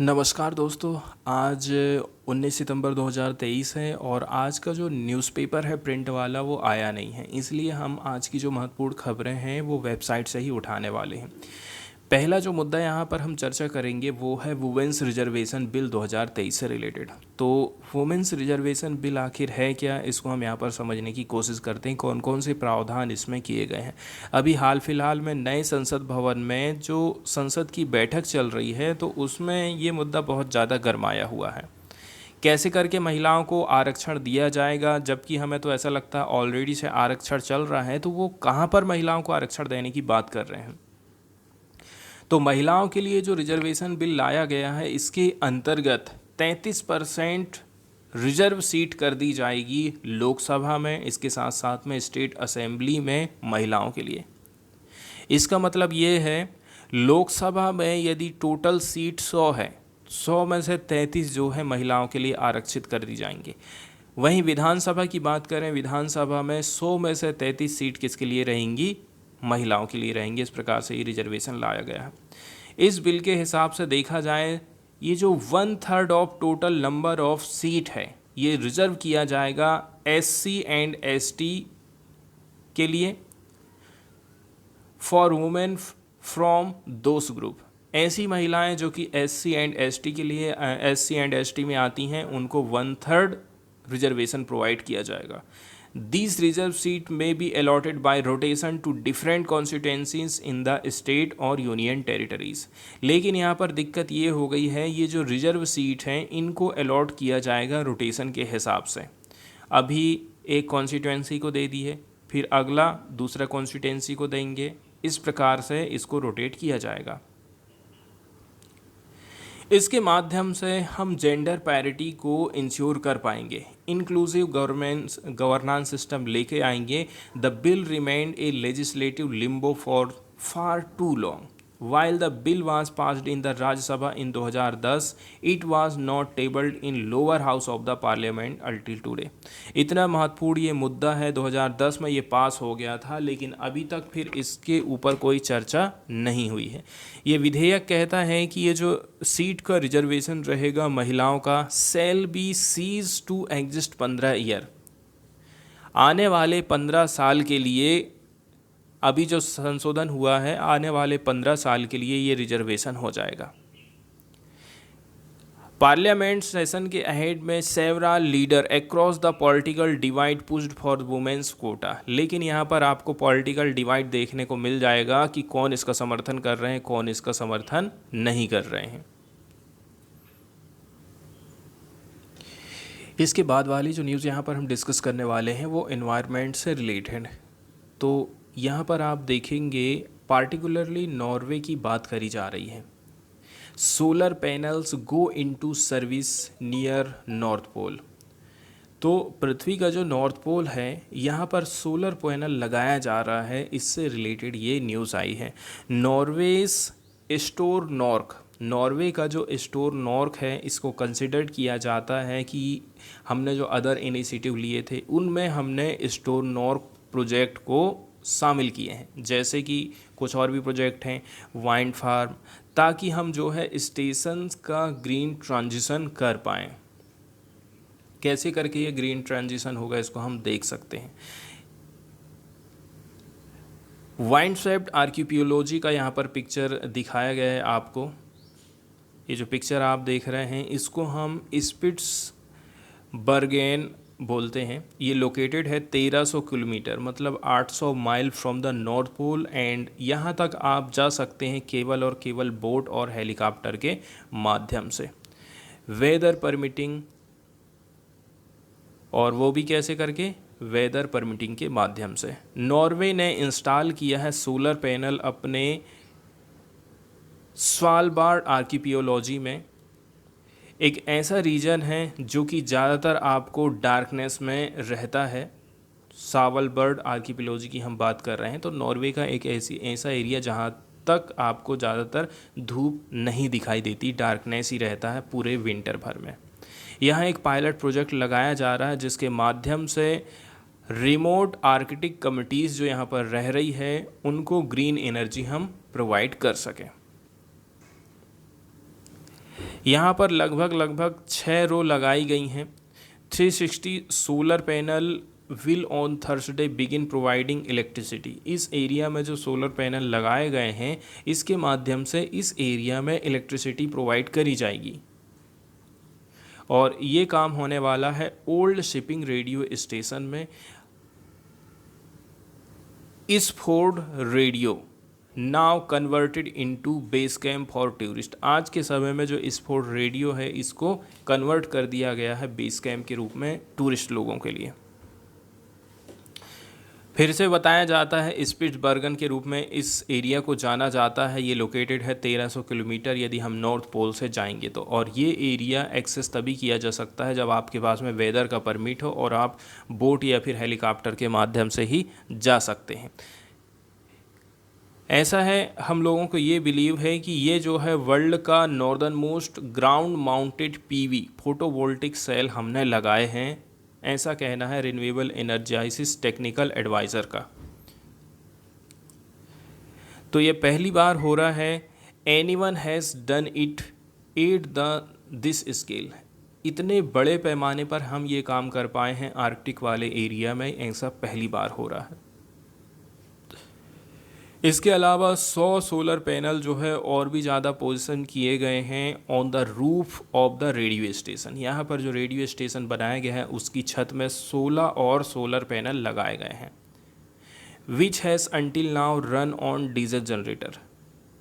नमस्कार दोस्तों। आज 19 सितंबर 2023 है और आज का जो न्यूज़पेपर है प्रिंट वाला वो आया नहीं है, इसलिए हम आज की जो महत्वपूर्ण खबरें हैं वो वेबसाइट से ही उठाने वाले हैं। पहला जो मुद्दा यहाँ पर हम चर्चा करेंगे वो है वुमेन्स रिजर्वेशन बिल 2023 से रिलेटेड। तो वुमेन्स रिजर्वेशन बिल आखिर है क्या, इसको हम यहाँ पर समझने की कोशिश करते हैं। कौन कौन से प्रावधान इसमें किए गए हैं। अभी हाल फिलहाल में नए संसद भवन में जो संसद की बैठक चल रही है तो उसमें ये मुद्दा बहुत ज़्यादा गरमाया हुआ है। कैसे करके महिलाओं को आरक्षण दिया जाएगा, जबकि हमें तो ऐसा लगता है ऑलरेडी से आरक्षण चल रहा है, तो वो कहाँ पर महिलाओं को आरक्षण देने की बात कर रहे हैं। तो महिलाओं के लिए जो रिजर्वेशन बिल लाया गया है इसके अंतर्गत 33% रिजर्व सीट कर दी जाएगी लोकसभा में, इसके साथ साथ में स्टेट असेंबली में महिलाओं के लिए। इसका मतलब ये है लोकसभा में यदि टोटल सीट 100 है, 100 में से 33 जो है महिलाओं के लिए आरक्षित कर दी जाएंगी। वहीं विधानसभा की बात करें, विधानसभा में 100 में से 33 सीट किसके लिए रहेंगी, महिलाओं के लिए रहेंगी। इस प्रकार से ये रिजर्वेशन लाया गया है। इस बिल के हिसाब से देखा जाए, ये जो 1/3 of total number of seat है ये रिजर्व किया जाएगा SC एंड ST के लिए, for women from those group. ऐसी महिलाएं जो कि SC एंड ST के लिए SC एंड ST में आती हैं उनको 1/3 रिजर्वेशन प्रोवाइड किया जाएगा। These reserve seat may be allotted by rotation to different constituencies in the state और यूनियन टेरिटरीज। लेकिन यहाँ पर दिक्कत ये हो गई है, ये जो रिजर्व सीट हैं इनको अलॉट किया जाएगा रोटेशन के हिसाब से। अभी एक कॉन्स्टिट्यूंसी को दे दी है, फिर अगला दूसरा कॉन्स्टिट्यूंसी को देंगे, इस प्रकार से इसको रोटेट किया जाएगा। इसके माध्यम से हम जेंडर पैरिटी को इंश्योर कर पाएंगे, इंक्लूसिव गवर्नेंस सिस्टम लेके आएंगे। The bill remained a legislative limbo for far too long. While the bill was passed in the Rajya Sabha in 2010, it was not tabled in lower house of the parliament until today. इतना महत्वपूर्ण ये मुद्दा है, 2010 में ये पास हो गया था, लेकिन अभी तक फिर इसके ऊपर कोई चर्चा नहीं हुई है। ये विधेयक कहता है कि ये जो सीट का रिजर्वेशन रहेगा महिलाओं का, shall be cease to exist 15 year. आने वाले 15 साल के लिए, अभी जो संशोधन हुआ है, आने वाले 15 साल के लिए ये रिजर्वेशन हो जाएगा। पार्लियामेंट सेशन के अहेड में several leader across the political divide pushed for women's quota. लेकिन यहाँ पर आपको पॉलिटिकल डिवाइड देखने को मिल जाएगा कि कौन इसका समर्थन कर रहे हैं, कौन इसका समर्थन नहीं कर रहे हैं। इसके बाद वाली जो न्यूज़ यहाँ पर हम डिस्कस करने वाले हैं वो एनवायरनमेंट से रिलेटेड। तो यहाँ पर आप देखेंगे पार्टिकुलरली नॉर्वे की बात करी जा रही है। Solar panels go into service near north pole. तो पृथ्वी का जो नॉर्थ पोल है यहाँ पर सोलर पैनल लगाया जा रहा है, इससे रिलेटेड ये न्यूज़ आई है। नॉर्वेज स्टोर नॉर्क, नॉर्वे का जो स्टोर नॉर्क है इसको कंसिडर किया जाता है कि हमने जो अदर इनिशिएटिव लिए थे उनमें हमने स्टोर नॉर्क प्रोजेक्ट को शामिल किए हैं। जैसे कि कुछ और भी प्रोजेक्ट हैं, वाइंड फार्म, ताकि हम जो है स्टेशंस का ग्रीन ट्रांजिशन कर पाएँ। कैसे करके ये ग्रीन ट्रांजिशन होगा इसको हम देख सकते हैं। वाइंड स्वेप्ट आर्कियोलॉजी का यहाँ पर पिक्चर दिखाया गया है आपको। ये जो पिक्चर आप देख रहे हैं इसको हम स्पिट्सबर्गेन बोलते हैं। ये लोकेटेड है 1300 किलोमीटर, मतलब 800 mile from the north pole, and यहाँ तक आप जा सकते हैं केवल और केवल बोट और हेलीकॉप्टर के माध्यम से, वेदर परमिटिंग। और वो भी कैसे करके, वेदर परमिटिंग के माध्यम से। नॉर्वे ने इंस्टॉल किया है सोलर पैनल अपने स्वालबार्ड आर्कियोलॉजी में। एक ऐसा रीजन है जो कि ज़्यादातर आपको डार्कनेस में रहता है। स्वालबार्ड आर्कियोलॉजी की हम बात कर रहे हैं, तो नॉर्वे का एक ऐसा एरिया जहाँ तक आपको ज़्यादातर धूप नहीं दिखाई देती, डार्कनेस ही रहता है पूरे विंटर भर में। यहाँ एक पायलट प्रोजेक्ट लगाया जा रहा है जिसके माध्यम से रिमोट आर्कटिक कम्युनिटीज़ जो यहाँ पर रह रही है उनको ग्रीन एनर्जी हम प्रोवाइड कर सकें। यहाँ पर लगभग 6 रो लगाई गई हैं। 360 solar panel will on Thursday begin providing electricity. इस एरिया में जो सोलर पैनल लगाए गए हैं इसके माध्यम से इस एरिया में इलेक्ट्रिसिटी प्रोवाइड करी जाएगी। और ये काम होने वाला है ओल्ड शिपिंग रेडियो स्टेशन में। इस्फोर्ड radio now converted into base camp for tourist. आज के समय में जो इस्फोर्ड रेडियो है इसको कन्वर्ट कर दिया गया है बेस कैंप के रूप में टूरिस्ट लोगों के लिए। फिर से बताया जाता है स्पिट्सबर्गन के रूप में इस एरिया को जाना जाता है। ये लोकेटेड है 1300 किलोमीटर यदि हम नॉर्थ पोल से जाएंगे तो। और ये एरिया एक्सेस तभी किया जा सकता है जब आपके पास में वेदर का परमिट हो और आप बोट या फिर हेलीकॉप्टर के माध्यम से ही जा सकते हैं। ऐसा है, हम लोगों को ये बिलीव है कि ये जो है वर्ल्ड का northern most ground mounted PV photovoltaic cell हमने लगाए हैं, ऐसा कहना है रिन्यूएबल एनर्जाइसिस टेक्निकल एडवाइज़र का। तो ये पहली बार हो रहा है। Anyone has done it at this scale. इतने बड़े पैमाने पर हम ये काम कर पाए हैं आर्कटिक वाले एरिया में, ऐसा पहली बार हो रहा है। इसके अलावा 100 सोलर पैनल जो है और भी ज़्यादा पोजीशन किए गए हैं on the roof of the radio station. यहाँ पर जो रेडियो स्टेशन बनाया गया है उसकी छत में 16 और सोलर पैनल लगाए गए हैं। Which has until now run on diesel generator,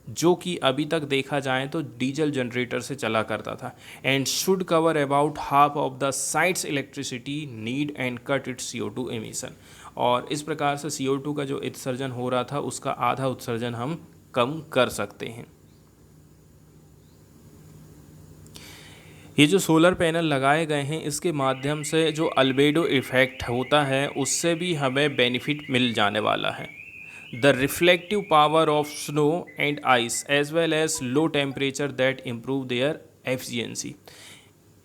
जो कि अभी तक देखा जाए तो डीजल जनरेटर से चला करता था। And should cover about half of the sites electricity need and cut it's CO2 emission. और इस प्रकार से CO2 का जो उत्सर्जन हो रहा था उसका आधा उत्सर्जन हम कम कर सकते हैं। ये जो सोलर पैनल लगाए गए हैं इसके माध्यम से जो अल्बेडो इफेक्ट होता है उससे भी हमें बेनिफिट मिल जाने वाला है। The reflective power of snow and ice as well as low temperature that improve their efficiency.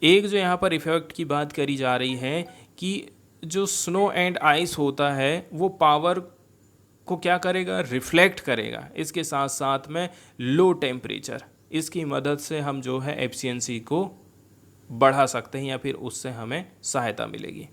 एक जो यहाँ पर इफेक्ट की बात करी जा रही है कि जो स्नो एंड आइस होता है वो पावर को क्या करेगा, रिफ्लेक्ट करेगा। इसके साथ साथ में लो टेम्परेचर, इसकी मदद से हम जो है एफिशिएंसी को बढ़ा सकते हैं या फिर उससे हमें सहायता मिलेगी।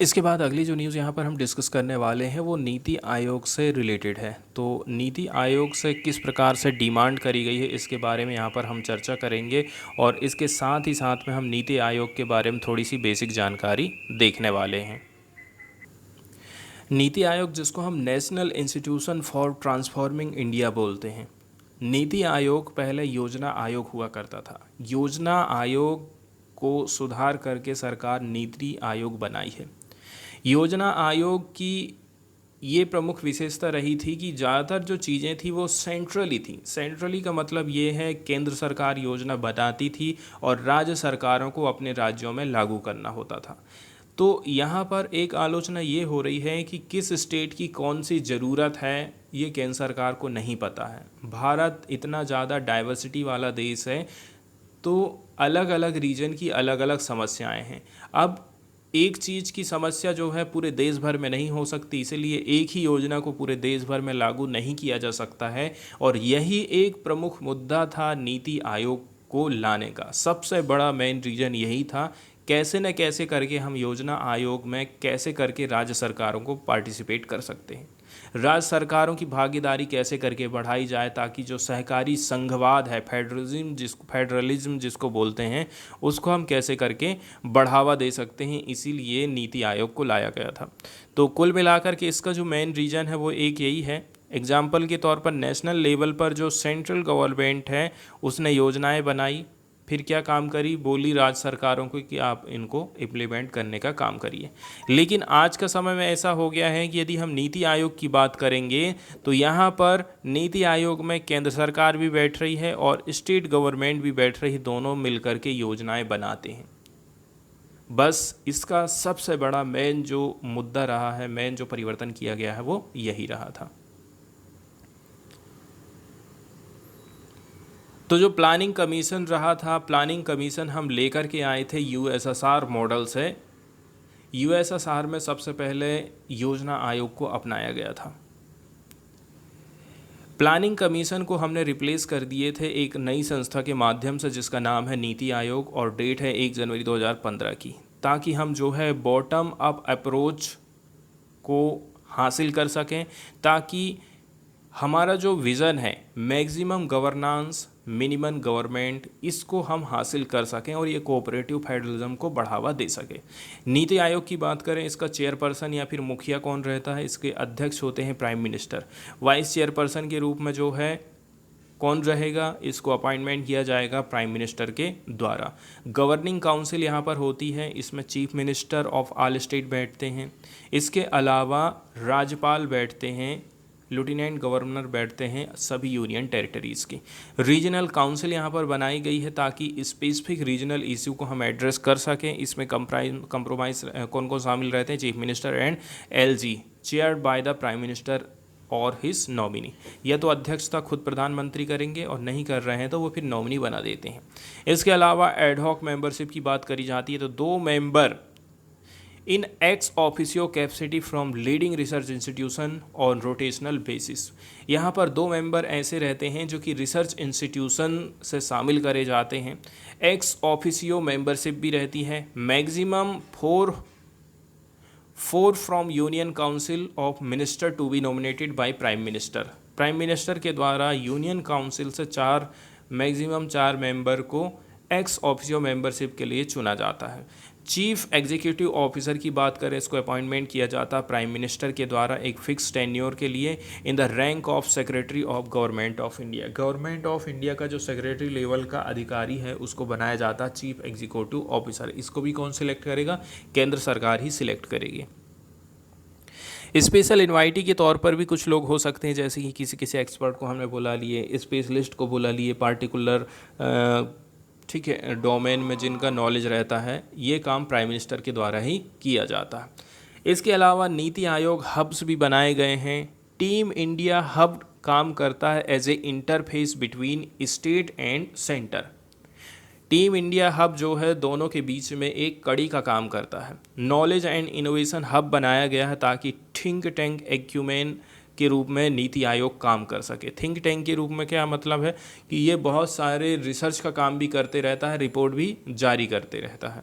इसके बाद अगली जो न्यूज़ यहाँ पर हम डिस्कस करने वाले हैं वो नीति आयोग से रिलेटेड है। तो नीति आयोग से किस प्रकार से डिमांड करी गई है इसके बारे में यहाँ पर हम चर्चा करेंगे और इसके साथ ही साथ में हम नीति आयोग के बारे में थोड़ी सी बेसिक जानकारी देखने वाले हैं। नीति आयोग, जिसको हम national institution for transforming India बोलते हैं। नीति आयोग पहले योजना आयोग हुआ करता था। योजना आयोग को सुधार करके सरकार नीति आयोग बनाई है। योजना आयोग की ये प्रमुख विशेषता रही थी कि ज़्यादातर जो चीज़ें थी वो सेंट्रली थी। सेंट्रली का मतलब ये है केंद्र सरकार योजना बनाती थी और राज्य सरकारों को अपने राज्यों में लागू करना होता था। तो यहाँ पर एक आलोचना ये हो रही है कि किस स्टेट की कौन सी ज़रूरत है ये केंद्र सरकार को नहीं पता है। भारत इतना ज़्यादा डाइवर्सिटी वाला देश है तो अलग अलग रीजन की अलग अलग समस्याएं हैं। अब एक चीज़ की समस्या जो है पूरे देश भर में नहीं हो सकती, इसीलिए एक ही योजना को पूरे देश भर में लागू नहीं किया जा सकता है। और यही एक प्रमुख मुद्दा था नीति आयोग को लाने का। सबसे बड़ा मेन रीज़न यही था, कैसे न कैसे करके हम योजना आयोग में कैसे करके राज्य सरकारों को पार्टिसिपेट कर सकते हैं, राज्य सरकारों की भागीदारी कैसे करके बढ़ाई जाए ताकि जो सहकारी संघवाद है, फेडरलिज्म जिसको बोलते हैं, उसको हम कैसे करके बढ़ावा दे सकते हैं। इसीलिए नीति आयोग को लाया गया था। तो कुल मिलाकर के इसका जो मेन रीज़न है वो एक यही है। एग्जाम्पल के तौर पर नेशनल लेवल पर जो सेंट्रल गवर्नमेंट है उसने योजनाएं बनाई, फिर क्या काम करी, बोली राज्य सरकारों को कि आप इनको इम्प्लीमेंट करने का काम करिए। लेकिन आज का समय में ऐसा हो गया है कि यदि हम नीति आयोग की बात करेंगे तो यहाँ पर नीति आयोग में केंद्र सरकार भी बैठ रही है और स्टेट गवर्नमेंट भी बैठ रही है, दोनों मिलकर के योजनाएं बनाते हैं। बस इसका सबसे बड़ा मेन जो मुद्दा रहा है, मेन जो परिवर्तन किया गया है वो यही रहा था। तो जो प्लानिंग कमीशन रहा था, प्लानिंग कमीशन हम लेकर के आए थे USSR मॉडल से। USSR में सबसे पहले योजना आयोग को अपनाया गया था। प्लानिंग कमीशन को हमने रिप्लेस कर दिए थे एक नई संस्था के माध्यम से जिसका नाम है नीति आयोग, और डेट है 1 जनवरी 2015 की, ताकि हम जो है बॉटम अप अप्रोच को हासिल कर सकें, ताकि हमारा जो विज़न है मैक्सिमम गवर्नेंस मिनिमम गवर्नमेंट, इसको हम हासिल कर सकें और ये कोऑपरेटिव फेडरलिज्म को बढ़ावा दे सके। नीति आयोग की बात करें, इसका चेयरपर्सन या फिर मुखिया कौन रहता है? इसके अध्यक्ष होते हैं प्राइम मिनिस्टर। वाइस चेयरपर्सन के रूप में जो है कौन रहेगा? इसको अपॉइंटमेंट किया जाएगा प्राइम मिनिस्टर के द्वारा। गवर्निंग काउंसिल यहाँ पर होती है, इसमें chief minister of all state बैठते हैं। इसके अलावा राज्यपाल बैठते हैं, लेफ्टिनेंट गवर्नर बैठते हैं सभी यूनियन टेरिटरीज़ की। रीजनल काउंसिल यहाँ पर बनाई गई है ताकि स्पेसिफिक रीजनल इशू को हम एड्रेस कर सकें। इसमें कंप्रोमाइज़ कौन कौन शामिल रहते हैं? Chief minister and LG, chaired by the prime minister और हिज नॉमिनी। या तो अध्यक्षता खुद प्रधानमंत्री करेंगे और नहीं कर रहे हैं तो वो फिर नॉमिनी बना देते हैं। इसके अलावा एडहॉक मेंबरशिप की बात करी जाती है तो 2 member in ex officio capacity from leading research institution on rotational basis. यहाँ पर 2 मेंबर ऐसे रहते हैं जो कि रिसर्च इंस्टीट्यूशन से शामिल करे जाते हैं। एक्स ऑफिसियो मेंबरशिप भी रहती है। Maximum 4 from union council of minister to be nominated by prime minister. Prime minister के द्वारा यूनियन काउंसिल से मैक्सिमम 4 मेंबर को एक्स ऑफिसियो मेंबरशिप के लिए चुना जाता है। चीफ एग्जीक्यूटिव ऑफिसर की बात करें, इसको अपॉइंटमेंट किया जाता है प्राइम मिनिस्टर के द्वारा एक फिक्स टेन्योर के लिए in the rank of secretary of government of India. Government of India का जो सेक्रेटरी लेवल का अधिकारी है उसको बनाया जाता है चीफ एग्जीक्यूटिव ऑफिसर। इसको भी कौन सिलेक्ट करेगा? केंद्र सरकार ही सिलेक्ट करेगी। स्पेशल इन्वाइटी के तौर पर भी कुछ लोग हो सकते हैं, जैसे कि किसी एक्सपर्ट को हमने बुला लिए, स्पेशलिस्ट को बुला लिए, पार्टिकुलर ठीक है डोमेन में जिनका नॉलेज रहता है। ये काम प्राइम मिनिस्टर के द्वारा ही किया जाता है। इसके अलावा नीति आयोग हब्स भी बनाए गए हैं। टीम इंडिया हब काम करता है as a interface between state and centre. Team India hub जो है दोनों के बीच में एक कड़ी का काम करता है। नॉलेज एंड इनोवेशन हब बनाया गया है ताकि थिंक टैंक एक्यूमेन के रूप में नीति आयोग काम कर सके। थिंक टैंक के रूप में क्या मतलब है कि ये बहुत सारे रिसर्च का काम भी करते रहता है, रिपोर्ट भी जारी करते रहता है।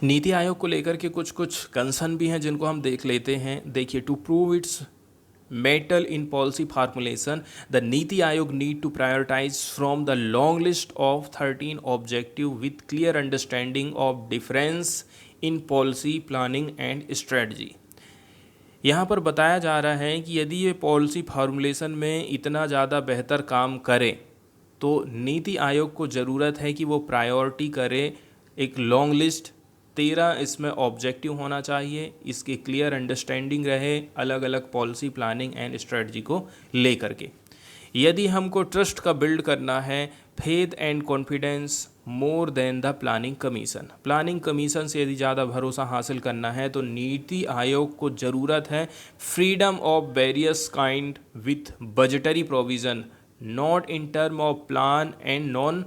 नीति आयोग को लेकर के कुछ कंसर्न भी हैं जिनको हम देख लेते हैं। देखिए, to prove its metal in policy formulation, the Niti Aayog need to prioritize from the long list of 13 objective with clear understanding of difference in policy planning and strategy। यहाँ पर बताया जा रहा है कि यदि ये पॉलिसी फार्मूलेशन में इतना ज़्यादा बेहतर काम करे तो नीति आयोग को ज़रूरत है कि वो प्रायोरिटी करे एक लॉन्ग लिस्ट। 13 इसमें ऑब्जेक्टिव होना चाहिए, इसकी क्लियर अंडरस्टैंडिंग रहे अलग अलग पॉलिसी प्लानिंग एंड स्ट्रेटजी को लेकर के। यदि हमको ट्रस्ट का बिल्ड करना है, faith and confidence more than the planning commission से यदि ज़्यादा भरोसा हासिल करना है तो नीति आयोग को ज़रूरत है freedom of various kind with budgetary provision, not in term of plan and non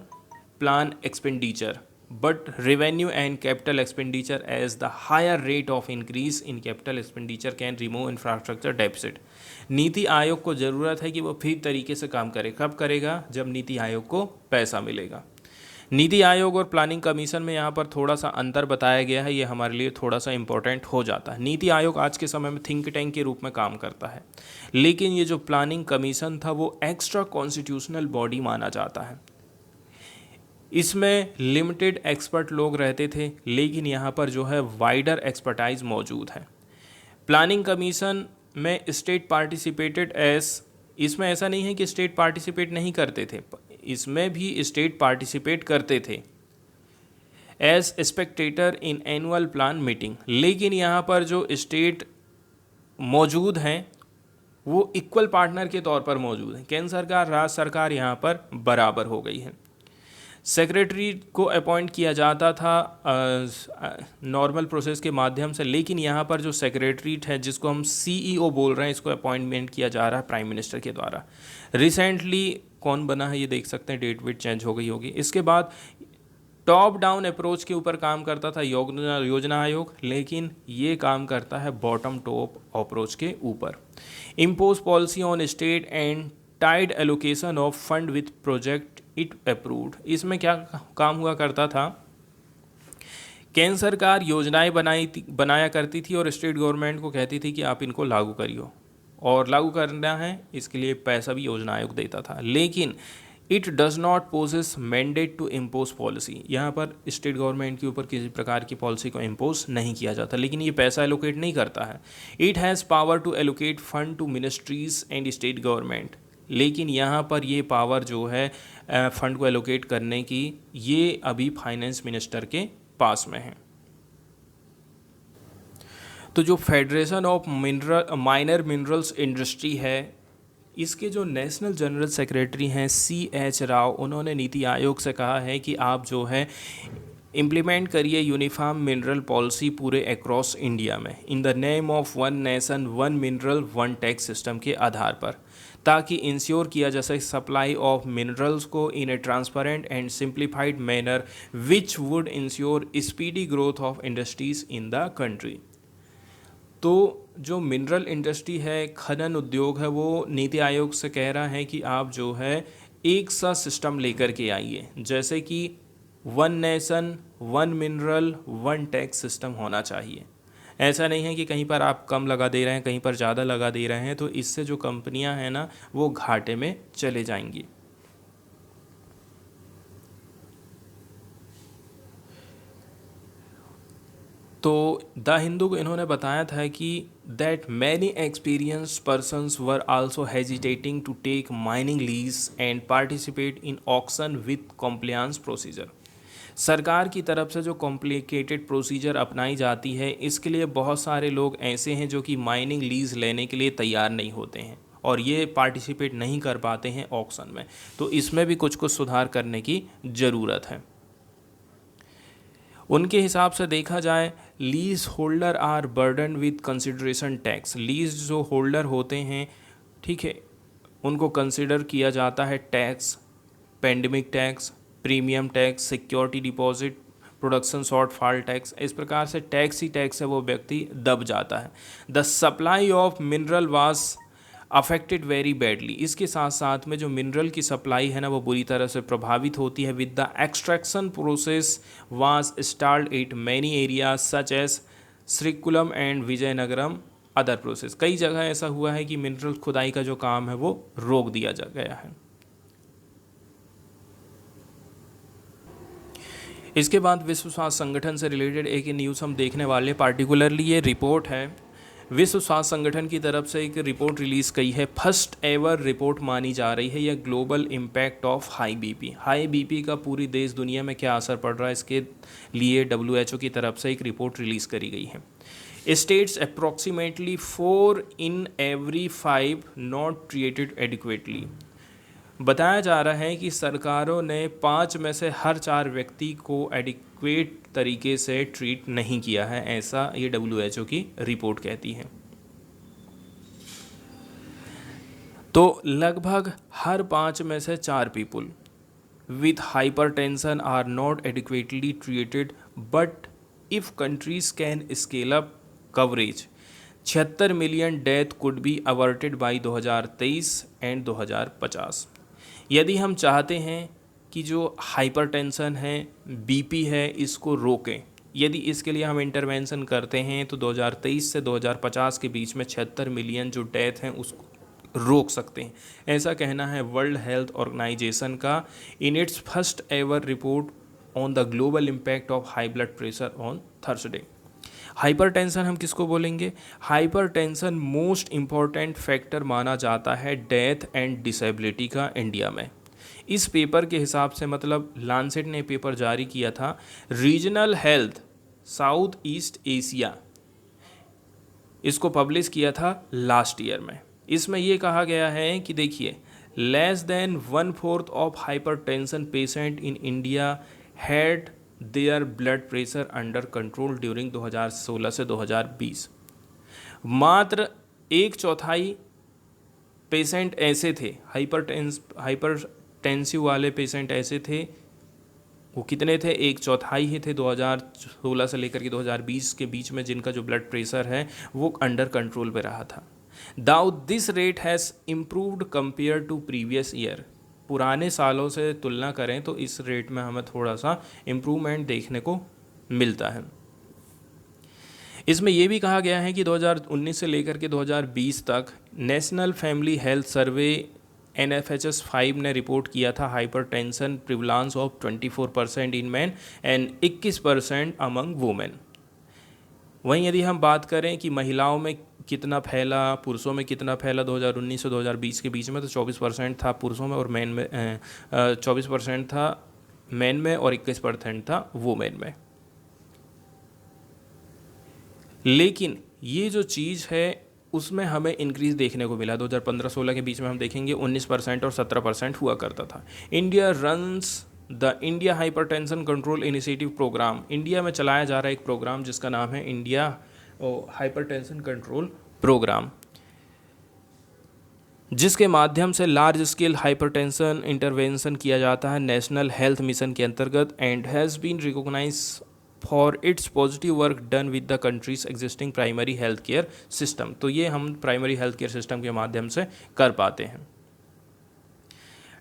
plan expenditure but revenue and capital expenditure, as the higher rate of increase in capital expenditure can remove infrastructure deficit। NITI Aayog को ज़रूरत है कि वो फिर तरीके से काम करे। कब करेगा? जब नीति आयोग को पैसा मिलेगा। नीति आयोग और प्लानिंग कमीशन में यहाँ पर थोड़ा सा अंतर बताया गया है, ये हमारे लिए थोड़ा सा इम्पोर्टेंट हो जाता है। नीति आयोग आज के समय में थिंक टैंक के रूप में काम करता है, लेकिन ये जो प्लानिंग कमीशन था वो एक्स्ट्रा कॉन्स्टिट्यूशनल बॉडी माना जाता है। इसमें लिमिटेड एक्सपर्ट लोग रहते थे, लेकिन यहाँ पर जो है वाइडर एक्सपर्टाइज मौजूद है। प्लानिंग कमीशन में स्टेट पार्टिसिपेटेड एज, इसमें ऐसा नहीं है कि स्टेट पार्टिसिपेट नहीं करते थे, इसमें भी स्टेट पार्टिसिपेट करते थे as spectator in annual plan meeting. लेकिन यहाँ पर जो स्टेट मौजूद हैं वो इक्वल पार्टनर के तौर पर मौजूद हैं। केंद्र सरकार, राज्य सरकार यहाँ पर बराबर हो गई है। सेक्रेटरी को अपॉइंट किया जाता था नॉर्मल प्रोसेस के माध्यम से, लेकिन यहाँ पर जो सेक्रेटरी है जिसको हम सीईओ बोल रहे हैं, इसको अपॉइंटमेंट किया जा रहा है प्राइम मिनिस्टर के द्वारा। रिसेंटली कौन बना है ये देख सकते हैं, डेट वेट चेंज हो गई होगी। इसके बाद टॉप डाउन अप्रोच के ऊपर काम करता था योजना आयोग, लेकिन ये काम करता है बॉटम टॉप अप्रोच के ऊपर। Impose policy on state and tied allocation of fund with project it approved. इसमें क्या काम हुआ करता था, केंद्र सरकार योजनाएं बनाया करती थी और स्टेट गवर्नमेंट को कहती थी कि आप इनको लागू करियो, और लागू करना है इसके लिए पैसा भी योजना आयोग देता था। लेकिन it does not possess mandate to impose policy, यहाँ पर स्टेट गवर्नमेंट के ऊपर किसी प्रकार की पॉलिसी को इम्पोज नहीं किया जाता, लेकिन ये पैसा एलोकेट नहीं करता है। It has power to allocate fund to ministries and state government, लेकिन यहाँ पर ये पावर जो है फंड को एलोकेट करने की, ये अभी फाइनेंस मिनिस्टर के पास में है। तो जो federation of minor minerals industry है, इसके जो नेशनल जनरल सेक्रेटरी हैं CH राव, उन्होंने नीति आयोग से कहा है कि आप जो है इम्प्लीमेंट करिए यूनिफॉर्म मिनरल पॉलिसी पूरे अक्रॉस इंडिया में in the name of one nation one mineral one tax system के आधार पर, ताकि इंश्योर किया जा सके सप्लाई ऑफ मिनरल्स को in a transparent and simplified manner which would ensure speedy growth of industries in the country. तो जो mineral industry है, खनन उद्योग है, वो नीति आयोग से कह रहा है कि आप जो है एक सा सिस्टम लेकर के आइए, जैसे कि one nation one mineral one tax system होना चाहिए। ऐसा नहीं है कि कहीं पर आप कम लगा दे रहे हैं, कहीं पर ज़्यादा लगा दे रहे हैं, तो इससे जो कंपनियां हैं ना, वो घाटे में चले जाएंगी। तो द हिंदू को इन्होंने बताया था कि that many experience persons were also hesitating to take mining lease and participate in auction with compliance procedure. सरकार की तरफ से जो कॉम्प्लिकेटेड प्रोसीजर अपनाई जाती है, इसके लिए बहुत सारे लोग ऐसे हैं जो कि माइनिंग लीज लेने के लिए तैयार नहीं होते हैं और ये पार्टिसिपेट नहीं कर पाते हैं ऑक्शन में। तो इसमें भी कुछ कुछ सुधार करने की ज़रूरत है। उनके हिसाब से देखा जाए, lease holder are burden with consideration tax. Lease जो होल्डर होते हैं, ठीक है, उनको कंसिडर किया जाता है tax, pandemic tax, premium tax, security deposit, production shortfall tax. इस प्रकार से टैक्स ही टैक्स है, वो व्यक्ति दब जाता है। The supply of mineral was affected very badly. इसके साथ साथ में जो मिनरल की सप्लाई है ना, वो बुरी तरह से प्रभावित होती है। With the extraction process was stalled at many areas such as Srikakulam and Vizianagaram other process. कई जगह ऐसा हुआ है कि मिनरल खुदाई का जो काम है वो रोक दिया जा गया है। इसके बाद विश्व स्वास्थ्य संगठन से रिलेटेड एक न्यूज़ हम देखने वाले, पार्टिकुलरली ये रिपोर्ट है। विश्व स्वास्थ्य संगठन की तरफ से एक रिपोर्ट रिलीज़ की है, फर्स्ट एवर रिपोर्ट मानी जा रही है यह global impact of high BP. High BP का पूरी देश दुनिया में क्या असर पड़ रहा है, इसके लिए WHO की तरफ से एक रिपोर्ट रिलीज़ करी गई है। States approximately 4 in every 5 not treated adequately. बताया जा रहा है कि सरकारों ने 5 में से हर 4 व्यक्ति को एडिक्वेट तरीके से ट्रीट नहीं किया है, ऐसा ये WHO की रिपोर्ट कहती है। तो लगभग हर 5 में से 4 people with hypertension are not adequately treated, but if countries can scale up coverage 76 million death could be averted by 2023 and 2050। यदि हम चाहते हैं कि जो हाइपरटेंशन है, बीपी है, इसको रोकें, यदि इसके लिए हम इंटरवेंशन करते हैं तो 2023 से 2050 के बीच में 76 मिलियन जो डेथ हैं उसको रोक सकते हैं, ऐसा कहना है वर्ल्ड हेल्थ ऑर्गेनाइजेशन का in its first ever report on the global impact of high blood pressure on Thursday. Hypertension हम किसको बोलेंगे? हाइपरटेंशन मोस्ट इम्पॉर्टेंट फैक्टर माना जाता है डेथ एंड डिसेबिलिटी का इंडिया में। इस पेपर के हिसाब से, मतलब लांसेट ने पेपर जारी किया था, regional health south east Asia, इसको पब्लिश किया था लास्ट ईयर में। इसमें ये कहा गया है कि देखिए, less than 1/4 of hypertension patient in India had their blood pressure under control during 2016 से 2020। मात्र 1/4 पेशेंट ऐसे थे, हाइपरटेंसिव वाले पेशेंट ऐसे थे वो कितने थे, एक चौथाई ही थे 2016 से लेकर के 2020 के बीच में जिनका जो ब्लड प्रेशर है वो अंडर कंट्रोल पे रहा था। Though this rate has improved compare to previous year, पुराने सालों से तुलना करें तो इस रेट में हमें थोड़ा सा इम्प्रूवमेंट देखने को मिलता है। इसमें यह भी कहा गया है कि 2019 से लेकर के 2020 तक national family health survey NFHS 5 ने रिपोर्ट किया था hypertension prevalence of 24% in man and 21% among women. वहीं यदि हम बात करें कि महिलाओं में कितना फैला, पुरुषों में कितना फैला 2019 से 2020 के बीच में, तो 24% था पुरुषों में और मैन में 24% था मैन में और 21% था वुमेन में। लेकिन ये जो चीज़ है उसमें हमें इंक्रीज़ देखने को मिला। 2015-16 के बीच में हम देखेंगे 19% और 17% हुआ करता था। India runs the India hypertension control initiative programme, India में चलाया जा रहा है एक प्रोग्राम जिसका नाम है इंडिया हाइपरटेंशन कंट्रोल प्रोग्राम, जिसके माध्यम से लार्ज स्केल हाइपरटेंशन इंटरवेंशन किया जाता है नेशनल हेल्थ मिशन के अंतर्गत and has been recognise for its positive work done with the country's existing primary health care system. तो ये हम प्राइमरी हेल्थ केयर सिस्टम के माध्यम से कर पाते हैं।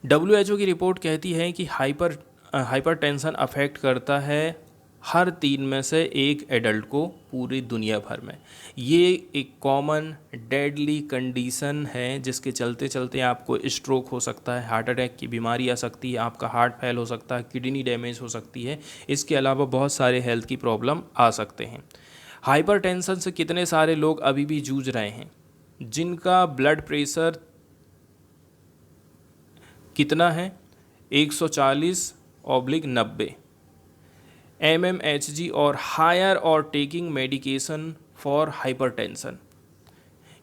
WHO की रिपोर्ट कहती है कि हाइपरटेंशन अफेक्ट करता है हर 3 में से 1 एडल्ट को पूरी दुनिया भर में। ये एक कॉमन डेडली कंडीशन है जिसके चलते चलते आपको स्ट्रोक हो सकता है, हार्ट अटैक की बीमारी आ सकती है, आपका हार्ट फेल हो सकता है, किडनी डैमेज हो सकती है। इसके अलावा बहुत सारे हेल्थ की प्रॉब्लम आ सकते हैं। हाइपरटेंशन से कितने सारे लोग अभी भी जूझ रहे हैं, जिनका ब्लड प्रेशर कितना है 140/90 mmHg और हायर और टेकिंग मेडिकेशन फॉर हाइपरटेंशन।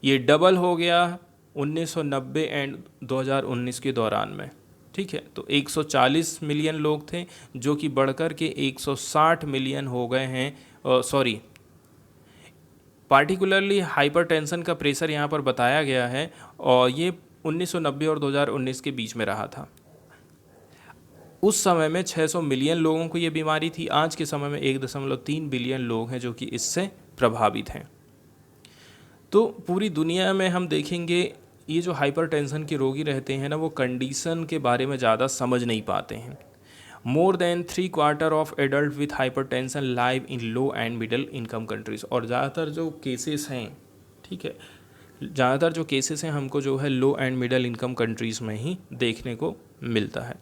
ये डबल हो गया 1990 एंड 2019 के दौरान में। ठीक है, तो 140 मिलियन लोग थे जो कि बढ़कर के 160 मिलियन हो गए हैं। पार्टिकुलरली हाइपरटेंशन का प्रेशर यहाँ पर बताया गया है और ये 1990 और 2019 के बीच में रहा था। उस समय में 600 मिलियन लोगों को ये बीमारी थी। आज के समय में 1.3 बिलियन लोग हैं जो कि इससे प्रभावित हैं। तो पूरी दुनिया में हम देखेंगे ये जो हाइपरटेंशन के रोगी रहते हैं ना, वो कंडीशन के बारे में ज़्यादा समझ नहीं पाते हैं। More than 3/4 of adult with hypertension live in low and middle income countries. और ज़्यादातर जो केसेस हैं, ठीक है, ज़्यादातर जो केसेस हैं हमको जो है लो एंड मिडिल इनकम कंट्रीज़ में ही देखने को मिलता है।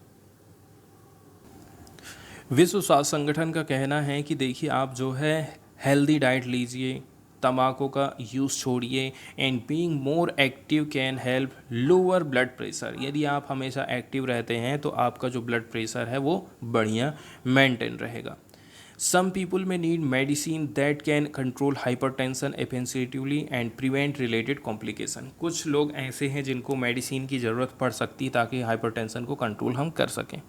विश्व स्वास्थ्य संगठन का कहना है कि देखिए आप जो है हेल्दी डाइट लीजिए, तम्बाकू का यूज़ छोड़िए and being more active can help lower blood pressure. यदि आप हमेशा एक्टिव रहते हैं तो आपका जो ब्लड प्रेशर है वो बढ़िया मेंटेन रहेगा। सम पीपल में need medicine that can control hypertension effectively and prevent related complication. कुछ लोग ऐसे हैं जिनको मेडिसिन की ज़रूरत पड़ सकती है ताकि हाइपरटेंशन को कंट्रोल हम कर सकें।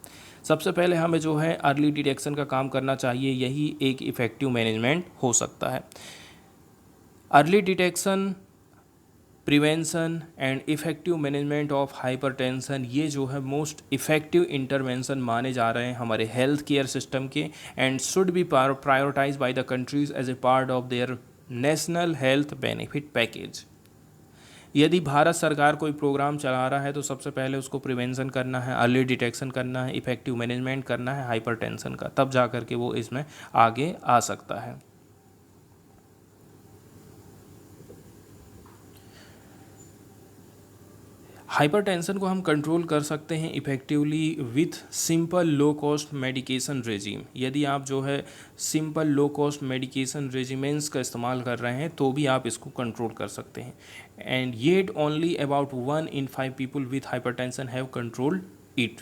सबसे पहले हमें जो है अर्ली डिटेक्शन का काम करना चाहिए, यही एक इफ़ेक्टिव मैनेजमेंट हो सकता है। Early detection, prevention and effective management of hypertension, ये जो है मोस्ट इफ़ेक्टिव इंटरवेंशन माने जा रहे हैं हमारे हेल्थ केयर सिस्टम के and should be prioritise by the countries as a part of their national health benefit package. यदि भारत सरकार कोई प्रोग्राम चला रहा है तो सबसे पहले उसको प्रिवेंशन करना है, अर्ली डिटेक्शन करना है, इफ़ेक्टिव मैनेजमेंट करना है हाइपरटेंशन का, तब जा कर के वो इसमें आगे आ सकता है। हाइपरटेंशन को हम कंट्रोल कर सकते हैं effectively with simple low cost medication regime. यदि आप जो है simple low cost medication regiments का इस्तेमाल कर रहे हैं तो भी आप इसको कंट्रोल कर सकते हैं। And yet only about 1 in 5 people with hypertension have controlled it.